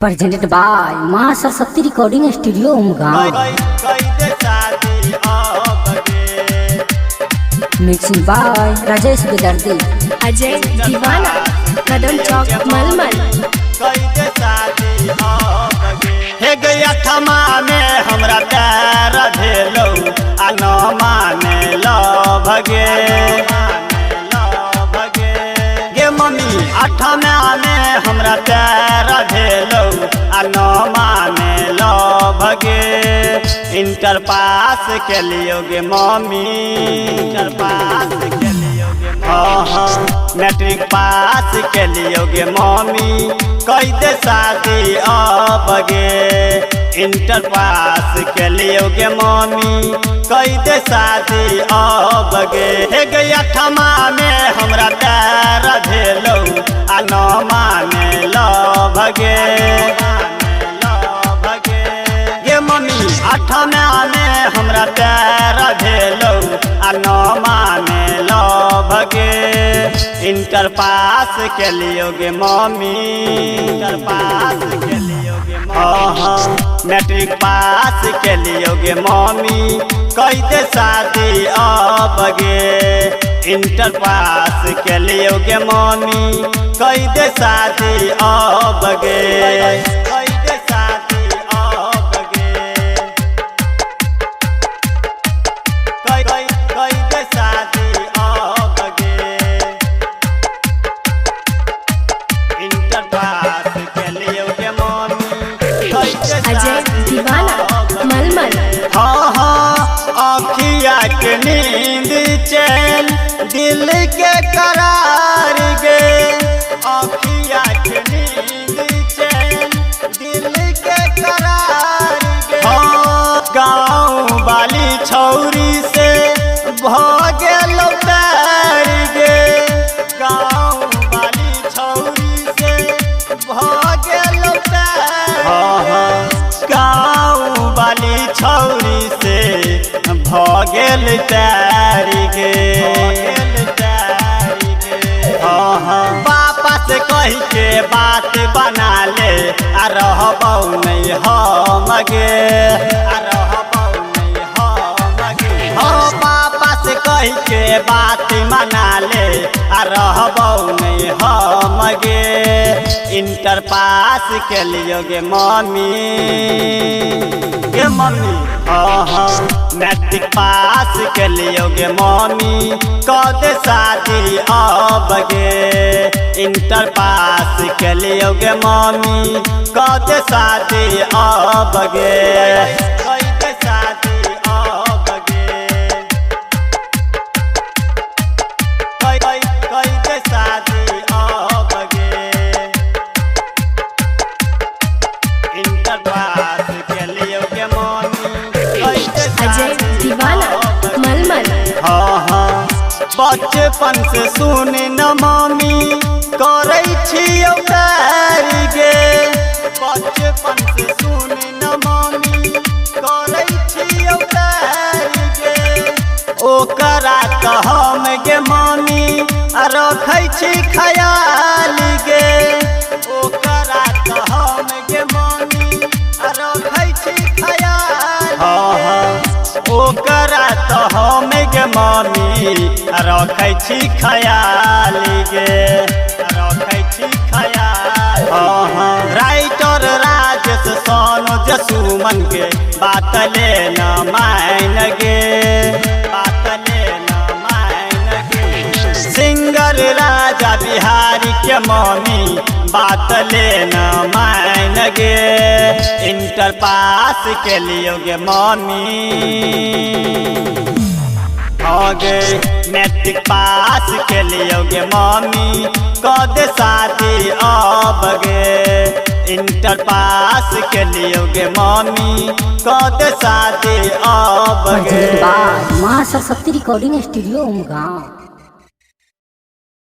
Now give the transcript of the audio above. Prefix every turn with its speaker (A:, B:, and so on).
A: Presented by माँ Saraswati recording studio Umgaon. Mixing by Rajesh Vidardi,
B: Ajay Deewana, Kadam चौक मलमल।
C: हे गया थमा में हमरा प्यार भेलो आ न माने लो भगे गे मम्मी आठमा में हमरा प्यार भेलो आ न माने लो भगे। इंटर पास के लियो गे मम्मी, इंटर पास के लियो गे मैट्रिक पास के लियो गे मम्मी, कई दे शादी अब गे। इंटर पास के लियो गे मम्मी, कई दे शादी अब गे। हे गया थमा में हमरा प्यार भेलो आ न माने लो भगे गे मम्मी आठमा में हमरा प्यार भेलो आ न माने लो भगे। इंटर पास के लियो गे मम्मी, इंटर पास के लियो गे मम्मी, मैट्रिक पास के लियो गे मम्मी, कई दे शादी अब गे। इंटर पास के लियो गे मम्मी, कई दे शादी अब गे, कई दे शादी अब गे, कई दे शादी अब गे। इंटर पास के लियो गे मम्मी, कई दे
B: अजय दीवाना, मलमल।
C: हाँ हाँ आँखिया के नींद चैन दिल के करार गे। आँखिया के नींद चैन दिल के करार गे। हाँ गाँव वाली छौरी से भागल पैर गे, गाँव वाली छौरी से भागल पैर। हाँ गाँव वाली छौरी से भगेल तारी गे। पापा से कही के बात बना ले आ रहबौ नहीं हम गे, आ रहबौ नहीं हम गे। हाँ पापा से कही के बात मना ले आ रहबौ नहीं हम गे। इंटर पास के लियो गे मम्मी, गे मम्मी मैट्रिक पास के लियो गे मम्मी, कद शादी अब गे। इंटर पास के लियो गे मम्मी, कद शादी अब गे, कद शादी अब गे, कद शादी अब गे। इंटर पास के लियो गे मम्मी,
B: अजय दीवाना, मलमल।
C: हाँ हाँ बचपन से सुन न मम्मी करे छियो प्यार गे। बचपन से सुन न मम्मी करे छियो प्यार गे। ओकरा कहम गे मम्मी रखै छी ख्याल गे। ओकरा कहम गे मम्मी रखै छी ख्याल। हाँ हाँ ओकरा तो हम गे मम्मी रखै छी ख्याल गे, रखै छी ख्याल। राइटर राजेश सोनू जसुमन के बात ले न मान गे, बात ले न मान गे। सिंगर राजा बिहारी के मम्मी बात ले न मान गे। इंटर पास के लियो गे मम्मी गे। मैट्रिक पास के लियो गे मम्मी, कद शादी अब गे। इंटर पास के लियो गे मम्मी, कद शादी अब गे।
A: presented by माँ सरस्वती रिकॉर्डिंग स्टूडियो उमगांव।